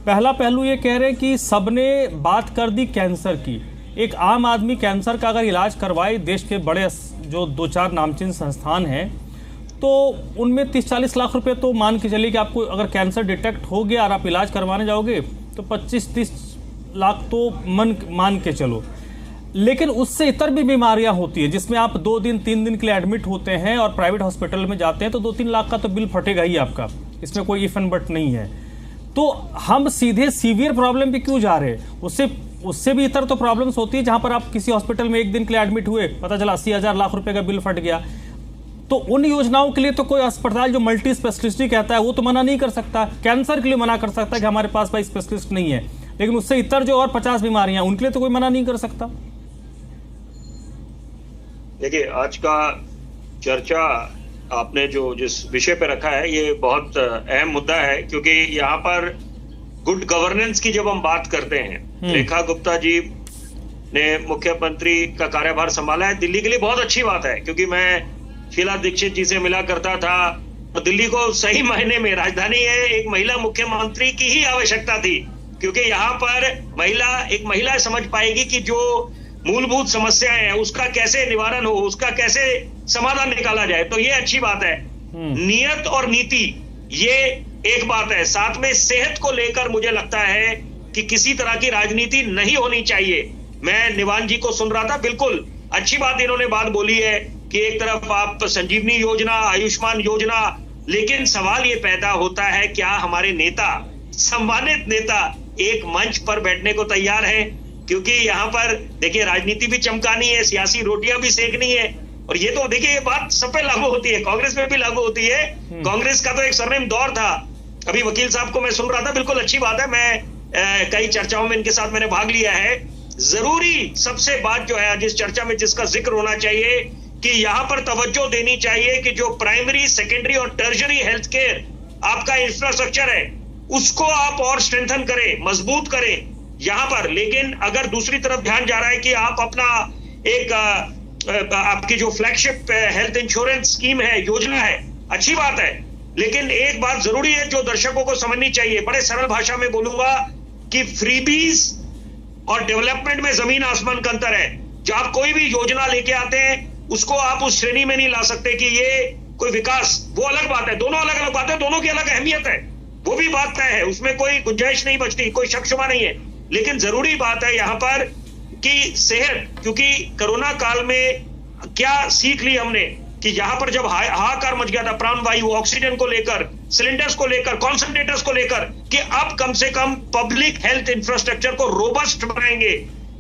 पहला पहलू ये कह रहे हैं कि सबने बात कर दी कैंसर की। एक आम आदमी कैंसर का अगर इलाज करवाए, देश के बड़े जो 2-4 नामचीन संस्थान हैं, तो उनमें 30-40 लाख रुपए तो मान के चलिए कि आपको अगर कैंसर डिटेक्ट हो गया और आप इलाज करवाने जाओगे तो 25-30 लाख तो मान के चलो। लेकिन उससे इतर भी बीमारियां होती है जिसमें आप 2 दिन 3 दिन के लिए एडमिट होते हैं और प्राइवेट हॉस्पिटल में जाते हैं तो 2-3 लाख का तो बिल फटेगा ही आपका, इसमें कोई इफ एंड बट नहीं है। तो हम सीधे सीवियर प्रॉब्लम पे क्यों जा रहे हैं? उससे भी इतर तो प्रॉब्लम्स होती है जहां पर आप किसी हॉस्पिटल में 1 दिन के लिए एडमिट हुए, पता चला 80,000 लाख रुपए का बिल फट गया। तो उन योजनाओं के लिए तो कोई अस्पताल जो मल्टी स्पेशलिस्टी कहता है वो तो मना नहीं कर सकता। कैंसर के लिए मना कर सकता है कि हमारे पास भाई स्पेशलिस्ट नहीं है, लेकिन उससे इतर जो और 50 बीमारियां उनके लिए तो कोई मना नहीं कर सकता। देखिए, आज का चर्चा आपने जो जिस विषय पे रखा है ये बहुत अहम मुद्दा है, क्योंकि यहाँ पर गुड गवर्नेंस की जब हम बात करते हैं, रेखा गुप्ता जी ने मुख्यमंत्री का कार्यभार संभाला है, दिल्ली के लिए बहुत अच्छी बात है, क्योंकि मैं शीला दीक्षित जी से मिला करता था। तो दिल्ली को सही मायने में राजधानी है, एक महिला मुख्यमंत्री की ही आवश्यकता थी, क्योंकि यहाँ पर एक महिला समझ पाएगी कि जो मूलभूत समस्याएं हैं उसका कैसे निवारण हो, उसका कैसे समाधान निकाला जाए। तो ये अच्छी बात है। नियत और नीति ये एक बात है, साथ में सेहत को लेकर मुझे लगता है कि किसी तरह की राजनीति नहीं होनी चाहिए। मैं निवान जी को सुन रहा था, बिल्कुल अच्छी बात इन्होंने बात बोली है कि एक तरफ आप संजीवनी योजना, आयुष्मान योजना, लेकिन सवाल ये पैदा होता है क्या हमारे नेता, सम्मानित नेता एक मंच पर बैठने को तैयार है? क्योंकि यहाँ पर देखिए राजनीति भी चमकानी है, सियासी रोटियां भी सेकनी है, और ये तो देखिए ये बात सब पे लागू होती है, कांग्रेस में भी लागू होती है। कांग्रेस का तो एक सरनेम दौर था। अभी वकील साहब को मैं सुन रहा था, बिल्कुल अच्छी बात है, मैं कई चर्चाओं में इनके साथ मैंने भाग लिया है। जरूरी सबसे बात जो है जिस चर्चा में जिसका जिक्र होना चाहिए कि यहाँ पर तवज्जो देनी चाहिए कि जो प्राइमरी, सेकेंडरी और टर्शरी हेल्थ केयर आपका इंफ्रास्ट्रक्चर है उसको आप और स्ट्रेंथन करें, मजबूत करें यहाँ पर। लेकिन अगर दूसरी तरफ ध्यान जा रहा है कि आप अपना एक आपकी जो फ्लैगशिप हेल्थ इंश्योरेंस स्कीम है, योजना है, अच्छी बात है, लेकिन एक बात जरूरी है जो दर्शकों को समझनी चाहिए, बड़े सरल भाषा में बोलूंगा कि फ्रीबीज और डेवलपमेंट में जमीन आसमान का अंतर है। जब आप कोई भी योजना लेके आते हैं उसको आप उस श्रेणी में नहीं ला सकते कि ये कोई विकास, वो अलग बात है, दोनों अलग अलग बात है, दोनों की अलग अहमियत है, वो भी बात तय है, उसमें कोई गुंजाइश नहीं बचती, कोई शक शुबा नहीं है। लेकिन जरूरी बात है यहाँ पर कि सेहत, क्योंकि कोरोना काल में क्या सीख ली हमने कि यहाँ पर जब हाहाकार मच गया था प्राण वायु, ऑक्सीजन को लेकर, सिलेंडर्स को लेकर, कॉन्सेंट्रेटर्स को लेकर, कि अब कम से कम पब्लिक हेल्थ इंफ्रास्ट्रक्चर को रोबस्ट बनाएंगे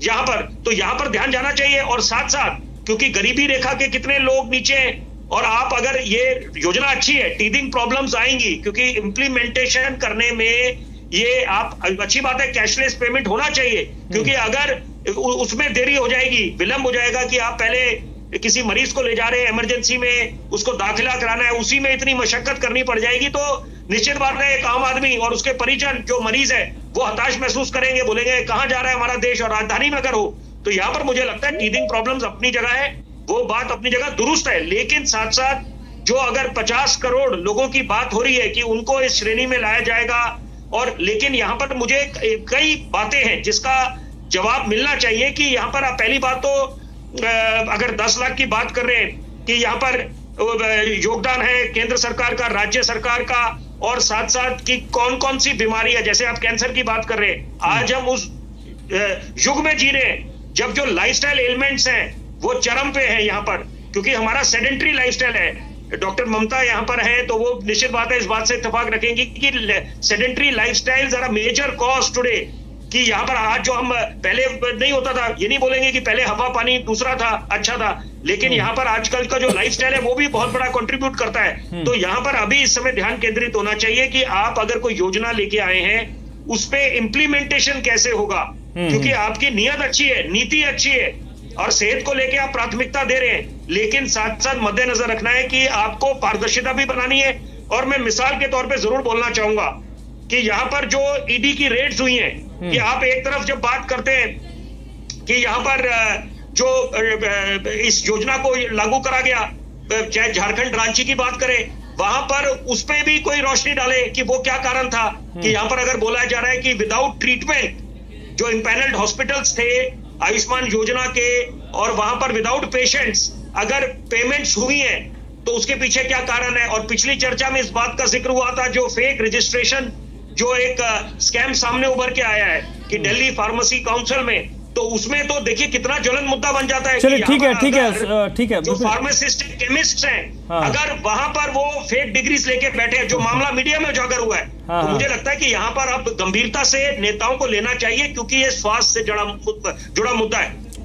यहाँ पर, तो यहाँ पर ध्यान जाना चाहिए। और साथ साथ क्योंकि गरीबी रेखा के कितने लोग नीचे हैं, और आप अगर ये योजना अच्छी है, टीथिंग प्रॉब्लम्स आएंगी क्योंकि इम्प्लीमेंटेशन करने में ये आप अच्छी बात है, कैशलेस पेमेंट होना चाहिए, क्योंकि अगर उसमें देरी हो जाएगी, विलंब हो जाएगा कि आप पहले किसी मरीज को ले जा रहे हैं इमरजेंसी में, उसको दाखिला कराना है, उसी में इतनी मशक्कत करनी पड़ जाएगी, तो निश्चित बात है एक आम आदमी और उसके परिजन जो मरीज है वो हताश महसूस करेंगे, बोलेंगे कहां जा रहा है हमारा देश, और राजधानी में अगर हो तो यहाँ पर मुझे लगता है टीथिंग प्रॉब्लम्स अपनी जगह है, वो बात अपनी जगह दुरुस्त है। लेकिन साथ साथ जो अगर 50 करोड़ लोगों की बात हो रही है कि उनको इस श्रेणी में लाया जाएगा, और लेकिन यहाँ पर मुझे कई बातें हैं जिसका जवाब मिलना चाहिए कि यहाँ पर आप पहली बात तो अगर 10 लाख की बात कर रहे हैं कि यहाँ पर योगदान है केंद्र सरकार का, राज्य सरकार का, और साथ साथ कि कौन कौन सी बीमारी है, जैसे आप कैंसर की बात कर रहे हैं, आज हम उस युग में जी रहे हैं जब जो लाइफस्टाइल एलिमेंट्स हैं वो चरम पे हैं यहाँ पर, क्योंकि हमारा सेडेंट्री लाइफस्टाइल है। डॉक्टर ममता यहाँ पर है तो वो निश्चित बात है इस बात से इत्तेफाक रखेंगी कि सेडेंट्री लाइफस्टाइल जरा मेजर कॉज टुडे, कि यहाँ पर आज जो हम पहले नहीं होता था, ये नहीं बोलेंगे कि पहले हवा पानी दूसरा था, अच्छा था, लेकिन यहाँ पर आजकल का जो लाइफस्टाइल है वो भी बहुत बड़ा कंट्रीब्यूट करता है। तो यहाँ पर अभी इस समय ध्यान केंद्रित होना चाहिए कि आप अगर कोई योजना लेके आए हैं उस पे इम्प्लीमेंटेशन कैसे होगा, क्योंकि आपकी नीयत अच्छी है, नीति अच्छी है, और सेहत को लेके आप प्राथमिकता दे रहे हैं, लेकिन साथ साथ मद्देनजर रखना है कि आपको पारदर्शिता भी बनानी है। और मैं मिसाल के तौर पे जरूर बोलना चाहूंगा कि यहाँ पर जो ईडी की रेड्स हुई हैं, कि आप एक तरफ जब बात करते हैं कि यहाँ पर जो इस योजना को लागू करा गया, चाहे झारखंड रांची की बात करें, वहां पर उस पे भी कोई रोशनी डाले कि वो क्या कारण था कि यहाँ पर अगर बोला जा रहा है कि विदाउट ट्रीटमेंट जो इम्पैनल्ड हॉस्पिटल्स थे आयुष्मान योजना के, और वहां पर विदाउट पेशेंट्स अगर पेमेंट्स हुई हैं तो उसके पीछे क्या कारण है। और पिछली चर्चा में इस बात का जिक्र हुआ था जो फेक रजिस्ट्रेशन जो एक स्कैम सामने उभर के आया है कि दिल्ली फार्मेसी काउंसिल में, तो उसमें तो देखिए कितना ज्वलन मुद्दा बन जाता है। चलिए ठीक है जो फार्मासिस्ट केमिस्ट हैं, हाँ। अगर वहां पर वो फेक डिग्रीज लेके बैठे हैं, जो मामला मीडिया में उजागर हुआ है, हाँ, तो मुझे लगता है कि यहाँ पर अब गंभीरता से नेताओं को लेना चाहिए क्योंकि ये स्वास्थ्य से जुड़ा मुद्दा है।